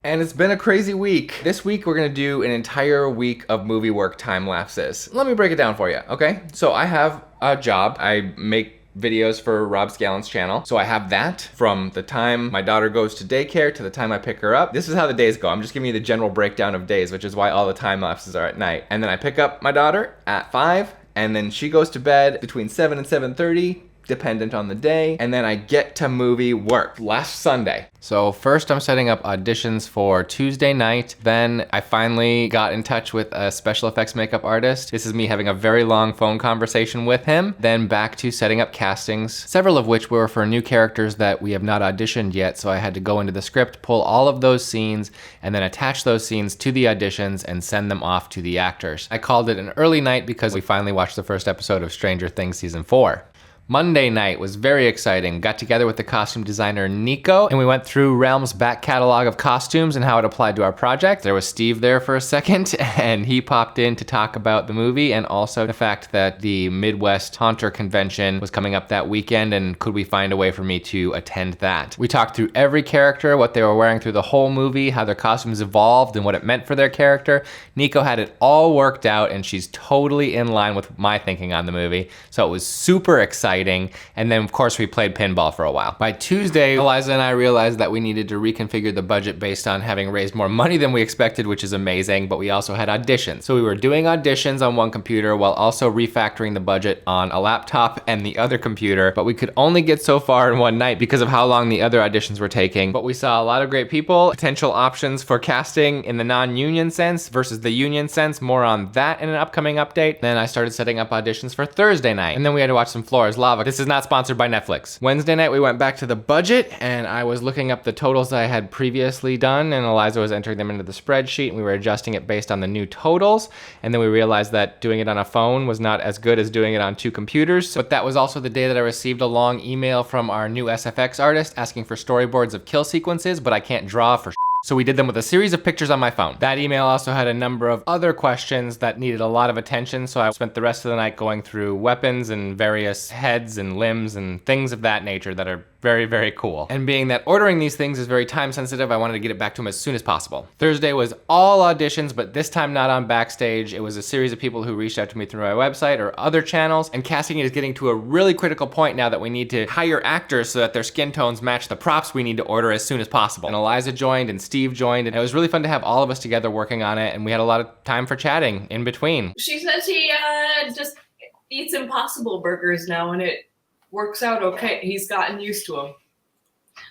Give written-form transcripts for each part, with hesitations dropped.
And it's been a crazy week. This week we're gonna do an entire week of movie work time lapses. Let me break it down for you, okay? So I have a job. I make videos for Rob Scallon's channel. So I have that from the time my daughter goes to daycare to the time I pick her up. This is how the days go. I'm just giving you the general breakdown of days, which is why all the time lapses are at night. And then I pick up my daughter at 5, and then she goes to bed between 7 and 7:30. Dependent on the day, and then I get to movie work last Sunday. So first I'm setting up auditions for Tuesday night. Then I finally got in touch with a special effects makeup artist. This is me having a very long phone conversation with him. Then back to setting up castings, several of which were for new characters that we have not auditioned yet. So I had to go into the script, pull all of those scenes, and then attach those scenes to the auditions and send them off to the actors. I called it an early night because we finally watched the first episode of Stranger Things season 4. Monday night was very exciting. Got together with the costume designer Nico, and we went through Realm's back catalog of costumes and how it applied to our project. There was Steve there for a second, and he popped in to talk about the movie and also the fact that the Midwest Haunter Convention was coming up that weekend, and could we find a way for me to attend that. We talked through every character, what they were wearing through the whole movie, how their costumes evolved and what it meant for their character. Nico had it all worked out, and she's totally in line with my thinking on the movie, so it was super exciting. And then of course we played pinball for a while. By Tuesday, Eliza and I realized that we needed to reconfigure the budget based on having raised more money than we expected, which is amazing, but we also had auditions. So we were doing auditions on one computer while also refactoring the budget on a laptop and the other computer, but we could only get so far in one night because of how long the other auditions were taking. But we saw a lot of great people, potential options for casting in the non-union sense versus the union sense, more on that in an upcoming update. Then I started setting up auditions for Thursday night, and then we had to watch some Flora's Lava. This is not sponsored by Netflix. Wednesday night we went back to the budget, and I was looking up the totals I had previously done, and Eliza was entering them into the spreadsheet, and we were adjusting it based on the new totals. And then we realized that doing it on a phone was not as good as doing it on two computers. But that was also the day that I received a long email from our new SFX artist asking for storyboards of kill sequences, but I can't draw for so we did them with a series of pictures on my phone. That email also had a number of other questions that needed a lot of attention, so I spent the rest of the night going through weapons and various heads and limbs and things of that nature that are very, very cool. And being that ordering these things is very time sensitive, I wanted to get it back to them as soon as possible. Thursday was all auditions, but this time not on Backstage. It was a series of people who reached out to me through my website or other channels, and casting is getting to a really critical point now that we need to hire actors so that their skin tones match the props we need to order as soon as possible. And Eliza joined and Steve joined, and it was really fun to have all of us together working on it, and we had a lot of time for chatting in between. She says he just eats Impossible burgers now, and it works out okay. He's gotten used to them.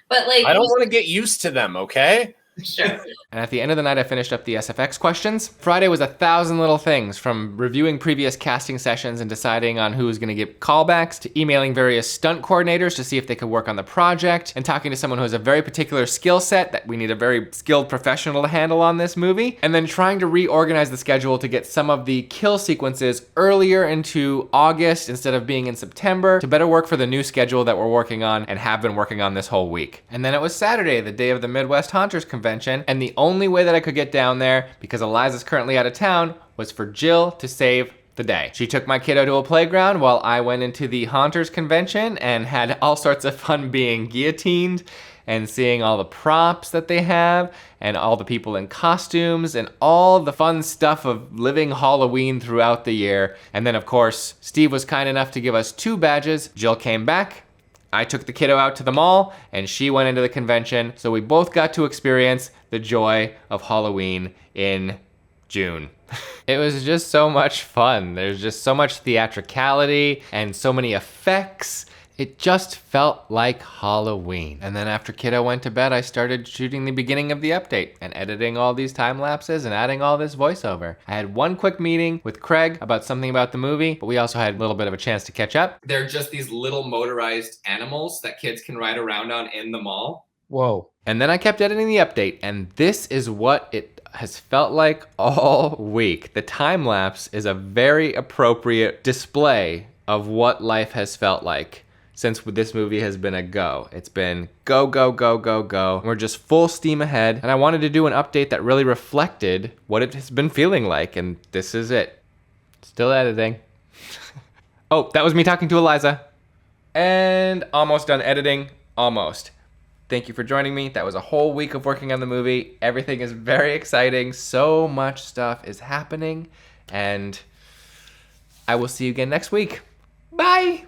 But like, I don't want to get used to them, okay? Sure. And at the end of the night, I finished up the SFX questions. Friday was 1,000 little things, from reviewing previous casting sessions and deciding on who was gonna get callbacks, to emailing various stunt coordinators to see if they could work on the project, and talking to someone who has a very particular skill set that we need a very skilled professional to handle on this movie, and then trying to reorganize the schedule to get some of the kill sequences earlier into August instead of being in September to better work for the new schedule that we're working on and have been working on this whole week. And then it was Saturday, the day of the Midwest Haunters Convention, and the only way that I could get down there, because Eliza's currently out of town, was for Jill to save the day. She took my kiddo to a playground while I went into the Haunters Convention and had all sorts of fun being guillotined and seeing all the props that they have and all the people in costumes and all the fun stuff of living Halloween throughout the year. And then of course, Steve was kind enough to give us 2 badges. Jill came back. I took the kiddo out to the mall, and she went into the convention, so we both got to experience the joy of Halloween in June. It was just so much fun. There's just so much theatricality and so many effects. It just felt like Halloween. And then after kiddo went to bed, I started shooting the beginning of the update and editing all these time lapses and adding all this voiceover. I had one quick meeting with Craig about something about the movie, but we also had a little bit of a chance to catch up. They're just these little motorized animals that kids can ride around on in the mall. Whoa. And then I kept editing the update, and this is what it has felt like all week. The time lapse is a very appropriate display of what life has felt like since this movie has been a go. It's been go, go, go, go, go. We're just full steam ahead, and I wanted to do an update that really reflected what it has been feeling like, and this is it. Still editing. Oh, that was me talking to Eliza. And almost done editing, almost. Thank you for joining me. That was a whole week of working on the movie. Everything is very exciting. So much stuff is happening. And I will see you again next week. Bye!